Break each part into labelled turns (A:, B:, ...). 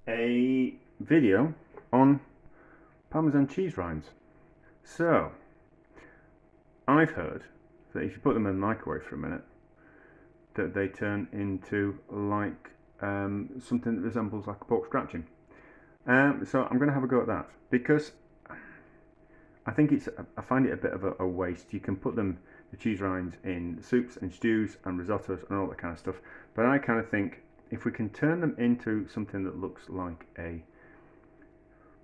A: a video on Parmesan cheese rinds. So, I've heard that if you put them in the microwave for a minute, that they turn into like something that resembles like a pork scratching. So I'm going to have a go at that because I find it a bit of a waste. You can put the cheese rinds in soups and stews and risottos and all that kind of stuff. But I kind of think if we can turn them into something that looks like a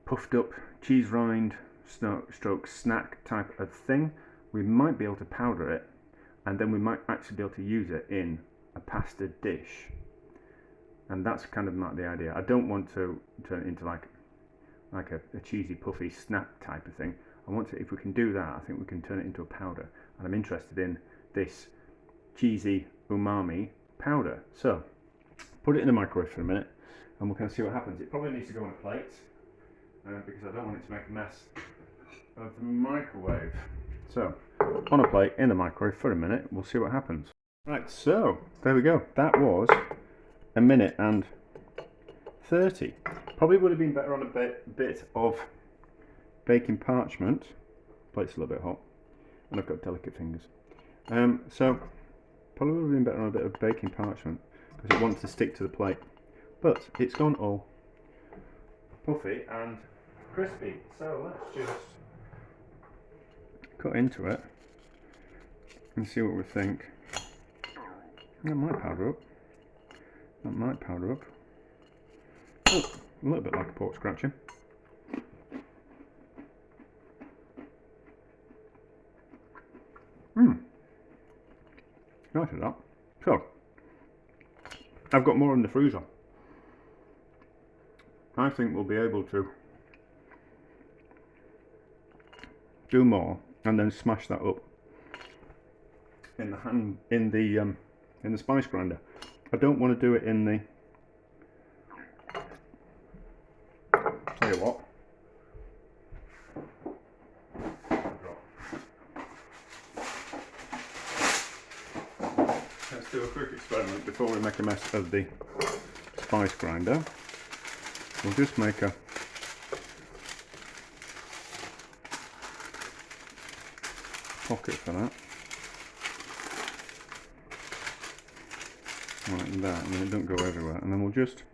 A: puffed up cheese rind stroke snack type of thing, we might be able to powder it, and then we might actually be able to use it in a pasta dish. And that's kind of not the idea. I don't want to turn it into like a cheesy puffy snack type of thing. I want to, if we can do that, I think we can turn it into a powder. And I'm interested in this cheesy umami powder. So put it in the microwave for a minute and we'll kind of see what happens. It probably needs to go on a plate because I don't want it to make a mess of the microwave. So on a plate in the microwave for a minute, we'll see what happens. Right, so there we go. That was a minute and 30. Probably would have been better on a bit of baking parchment. Plate's a little bit hot and I've got delicate fingers. So probably would have been better on a bit of baking parchment because it wants to stick to the plate. But it's gone all puffy and crispy. So let's just cut into it and see what we think. That might powder up. That might powder up. Oh, a little bit like a pork scratching. Nice of that. So, I've got more in the freezer. I think we'll be able to do more and then smash that up in the spice grinder. I don't want to do it in the. Tell you what. Let's do a quick experiment before we make a mess of the spice grinder. We'll just make a pocket for that. Like that, and then it don't go everywhere. And then we'll just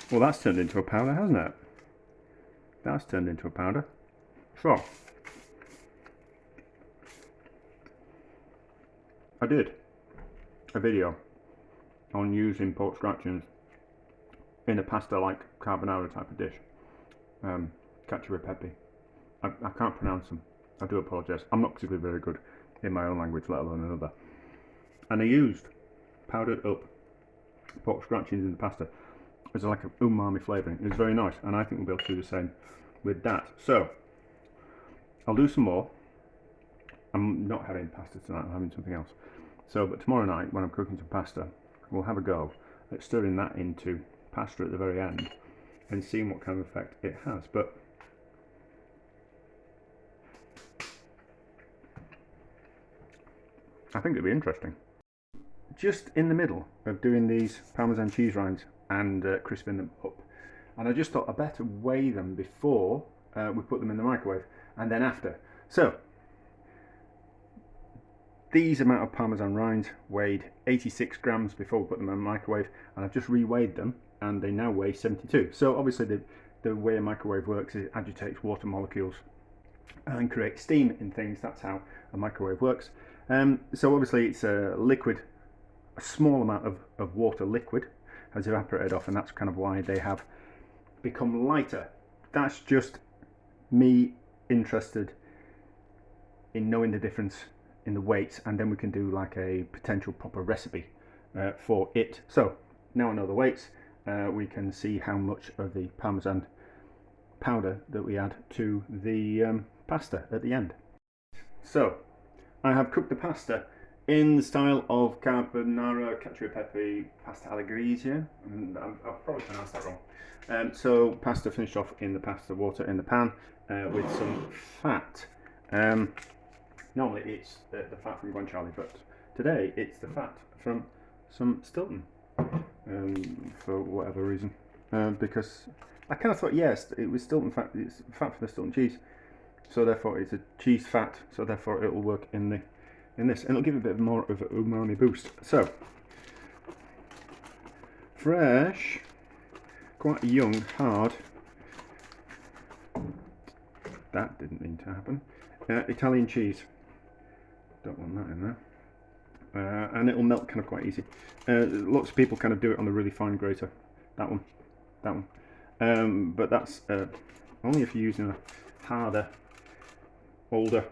A: well, that's turned into a powder, hasn't it? That's turned into a powder. So, I did a video on using pork scratchings in a pasta like carbonara type of dish. Cacio e pepe. I can't pronounce them. I do apologise. I'm not particularly very good in my own language, let alone another. And I used powdered up pork scratchings in the pasta. It's like an umami flavouring. It was very nice, and I think we'll be able to do the same with that. So, I'll do some more. I'm not having pasta tonight, I'm having something else. So, but tomorrow night, when I'm cooking some pasta, we'll have a go at stirring that into pasta at the very end and seeing what kind of effect it has. But I think it'll be interesting. Just in the middle of doing these Parmesan cheese rinds and crisping them up, and I just thought I better weigh them before we put them in the microwave and then after. So these amount of Parmesan rinds weighed 86 grams before we put them in the microwave, and I've just re-weighed them and they now weigh 72. So obviously the way a microwave works is it agitates water molecules and creates steam in things. That's how a microwave works. So obviously it's a liquid, a small amount of water liquid has evaporated off, and that's kind of why they have become lighter. That's just me interested in knowing the difference in the weights, and then we can do like a potential proper recipe for it. So now I know the weights, we can see how much of the Parmesan powder that we add to the pasta at the end. So I have cooked the pasta in the style of carbonara, cacio e pepe, pasta alla griglia, and I'll probably pronounce that wrong. So pasta finished off in the pasta water in the pan with some fat. Normally it's the fat from guanciale, but today it's the fat from some Stilton, for whatever reason. Because I kind of thought, yes, it was Stilton fat, it's fat for the Stilton cheese, so therefore it's a cheese fat, so therefore it will work in this, and it'll give it a bit more of an umami boost. So, fresh, quite young, hard, that didn't need to happen, Italian cheese, don't want that in there, and it'll melt kind of quite easy. Lots of people kind of do it on the really fine grater, that one, but that's only if you're using a harder, older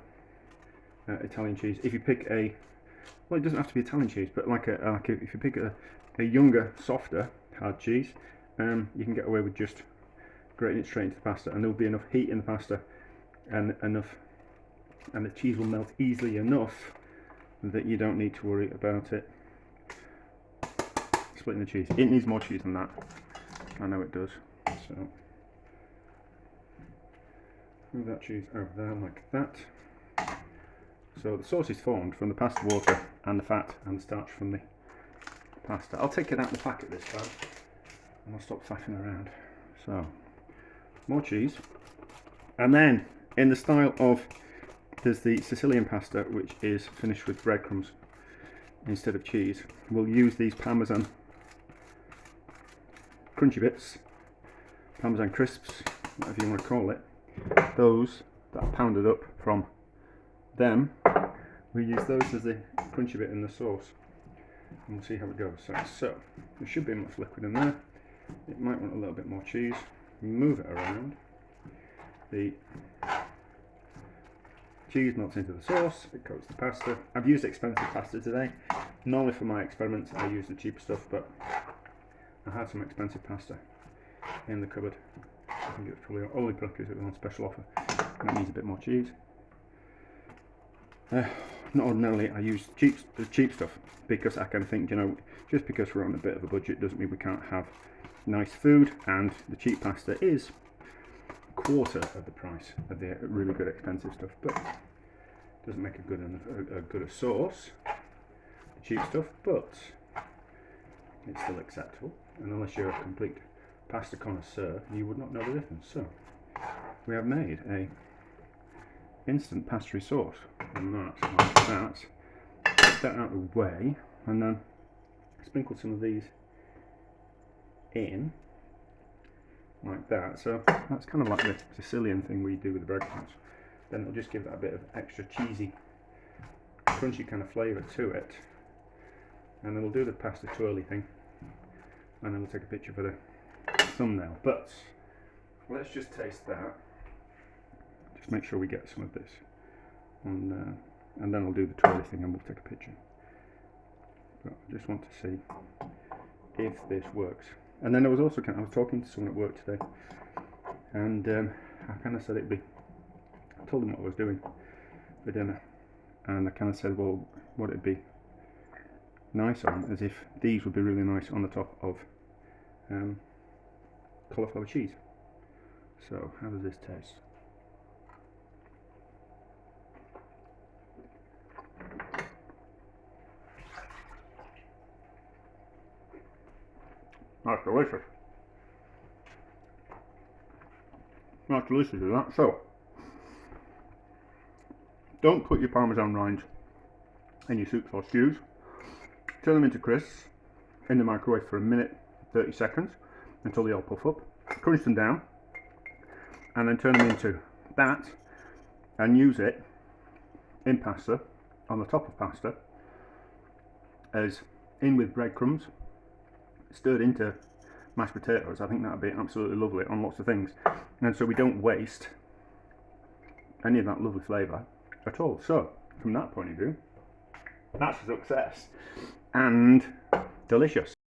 A: Italian cheese. If you pick a, well, it doesn't have to be Italian cheese, but if you pick a younger, softer, hard cheese, you can get away with just grating it straight into the pasta, and there'll be enough heat in the pasta, and the cheese will melt easily enough that you don't need to worry about it splitting the cheese. It needs more cheese than that, I know it does. So move that cheese over there like that. So the sauce is formed from the pasta water and the fat and the starch from the pasta. I'll take it out of the packet this time and I'll stop faffing around. So more cheese, and then in the style of, there's the Sicilian pasta which is finished with breadcrumbs instead of cheese. We'll use these Parmesan crunchy bits, Parmesan crisps, whatever you want to call it. Those that are pounded up from them, we use those as the crunchy bit in the sauce, and we'll see how it goes. So there should be enough liquid in there. It might want a little bit more cheese. Move it around. The cheese melts into the sauce, it coats the pasta. I've used expensive pasta today. Normally for my experiments I use the cheaper stuff, but I had some expensive pasta in the cupboard. I think it's probably only because it was on special offer and it needs a bit more cheese. Not ordinarily I use cheap stuff, because I kind of think, you know, just because we're on a bit of a budget doesn't mean we can't have nice food, and the cheap pasta is a quarter of the price of the really good expensive stuff, but it doesn't make a good a sauce, the cheap stuff, but it's still acceptable, and unless you're a complete pasta connoisseur you would not know the difference. So we have made a instant pastry sauce, and that's like that. Get that out of the way, and then sprinkle some of these in like that. So that's kind of like the Sicilian thing we do with the breadcrumbs. Then it'll just give that a bit of extra cheesy, crunchy kind of flavour to it, and then we'll do the pasta twirly thing, and then we'll take a picture for the thumbnail. But let's just taste that. Just make sure we get some of this, and then I'll do the twirly thing and we'll take a picture. But I just want to see if this works. And then I was talking to someone at work today, and I kind of said I told them what I was doing for dinner, and I kind of said, well, what it'd be nice on, as if these would be really nice on the top of cauliflower cheese. So how does this taste? That's delicious. That's delicious, is that? So, don't put your Parmesan rinds in your soups or stews. Turn them into crisps in the microwave for a minute, 30 seconds, until they all puff up. Crunch them down, and then turn them into that, and use it in pasta, on the top of pasta, as in with breadcrumbs, stirred into mashed potatoes. I think that would be absolutely lovely on lots of things, and so we don't waste any of that lovely flavour at all. So from that point of view, that's a success and delicious.